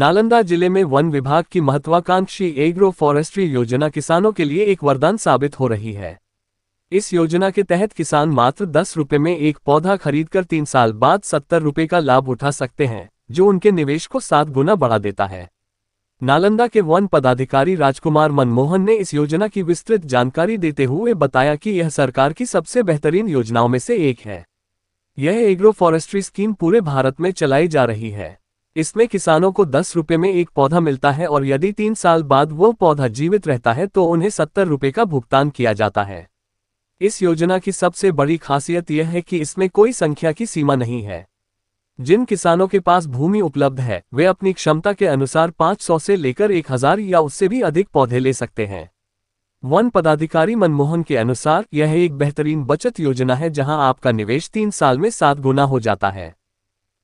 नालंदा जिले में वन विभाग की महत्वाकांक्षी एग्रो फॉरेस्ट्री योजना किसानों के लिए एक वरदान साबित हो रही है। इस योजना के तहत किसान मात्र 10 रुपए में एक पौधा खरीदकर 3 साल बाद 70 रुपए का लाभ उठा सकते हैं, जो उनके निवेश को 7 गुना बढ़ा देता है। नालंदा के वन पदाधिकारी राजकुमार मनमोहन ने इस योजना की विस्तृत जानकारी देते हुए बताया कि यह सरकार की सबसे बेहतरीन योजनाओं में से एक है। यह एग्रो फॉरेस्ट्री स्कीम पूरे भारत में चलाई जा रही है। इसमें किसानों को 10 रुपए में एक पौधा मिलता है और यदि 3 साल बाद वो पौधा जीवित रहता है तो उन्हें 70 रुपए का भुगतान किया जाता है। इस योजना की सबसे बड़ी खासियत यह है कि इसमें कोई संख्या की सीमा नहीं है। जिन किसानों के पास भूमि उपलब्ध है वे अपनी क्षमता के अनुसार 500 से लेकर 1000 या उससे भी अधिक पौधे ले सकते हैं। वन पदाधिकारी मनमोहन के अनुसार यह एक बेहतरीन बचत योजना है जहां आपका निवेश 3 साल में 7 गुना हो जाता है।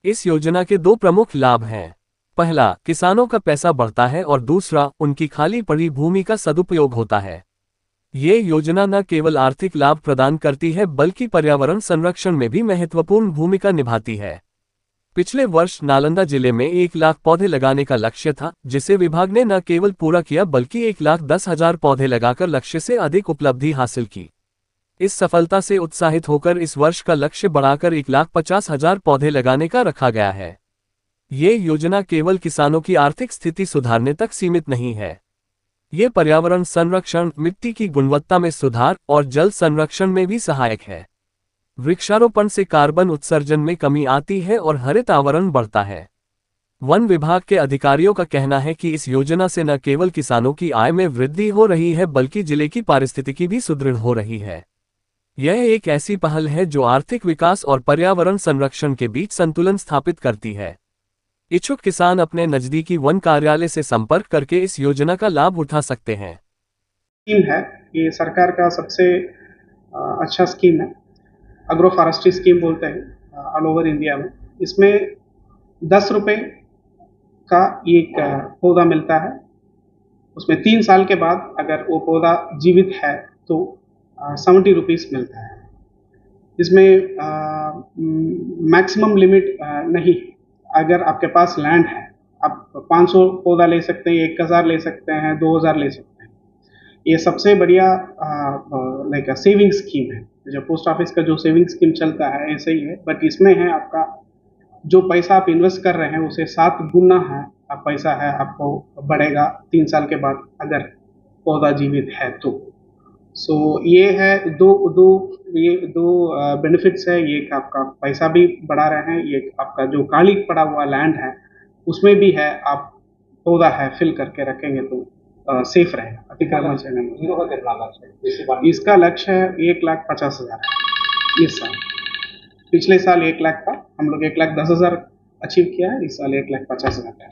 इस योजना के 2 प्रमुख लाभ हैं। पहला, किसानों का पैसा बढ़ता है और दूसरा, उनकी खाली पड़ी भूमि का सदुपयोग होता है। ये योजना न केवल आर्थिक लाभ प्रदान करती है बल्कि पर्यावरण संरक्षण में भी महत्वपूर्ण भूमिका निभाती है। पिछले वर्ष नालंदा जिले में 1 लाख पौधे लगाने का लक्ष्य था, जिसे विभाग ने न केवल पूरा किया बल्कि 1,10,000 पौधे लगाकर लक्ष्य से अधिक उपलब्धि हासिल की। इस सफलता से उत्साहित होकर इस वर्ष का लक्ष्य बढ़ाकर 1,50,000 पौधे लगाने का रखा गया है। ये योजना केवल किसानों की आर्थिक स्थिति सुधारने तक सीमित नहीं है। ये पर्यावरण संरक्षण, मिट्टी की गुणवत्ता में सुधार और जल संरक्षण में भी सहायक है। वृक्षारोपण से कार्बन उत्सर्जन में कमी आती है और हरित आवरण बढ़ता है। वन विभाग के अधिकारियों का कहना है कि इस योजना से न केवल किसानों की आय में वृद्धि हो रही है बल्कि जिले की पारिस्थितिकी भी सुदृढ़ हो रही है। यह एक ऐसी पहल है जो आर्थिक विकास और पर्यावरण संरक्षण के बीच संतुलन स्थापित करती है। इच्छुक किसान अपने नजदीकी वन कार्यालय से संपर्क करके इस योजना का लाभ उठा सकते हैं। स्कीम है, ये सरकार का सबसे अच्छा स्कीम है। एग्रो फॉरेस्ट्री स्कीम बोलते हैं ऑल ओवर इंडिया में। इसमें 10 रुपए का एक पौधा मिलता है। उसमें 3 साल के बाद अगर वो पौधा जीवित है तो 70 रुपीज़ मिलता है। इसमें मैक्सिमम लिमिट नहीं। अगर आपके पास लैंड है, आप 500 पौधा ले सकते हैं, 1000 ले सकते हैं, 2000 ले सकते हैं। ये सबसे बढ़िया लाइक सेविंग स्कीम है। जो पोस्ट ऑफिस का जो सेविंग स्कीम चलता है ऐसे ही है, बट इसमें है आपका जो पैसा आप इन्वेस्ट कर रहे हैं उसे 7 गुना है आप पैसा है आपको बढ़ेगा 3 साल के बाद अगर पौधा जीवित है तो। सो ये है ये दो बेनिफिट्स है। ये आपका पैसा भी बढ़ा रहे हैं, ये आपका जो खाली पड़ा हुआ लैंड है उसमें भी है आप पौधा है फिल करके रखेंगे तो सेफ रहेगा, अतिक्रमण से नहीं। इसका लक्ष्य है 1,50,000 है इस साल। पिछले साल 1 लाख था, हम लोग 1,10,000 अचीव किया है। इस साल 1,50,000 है।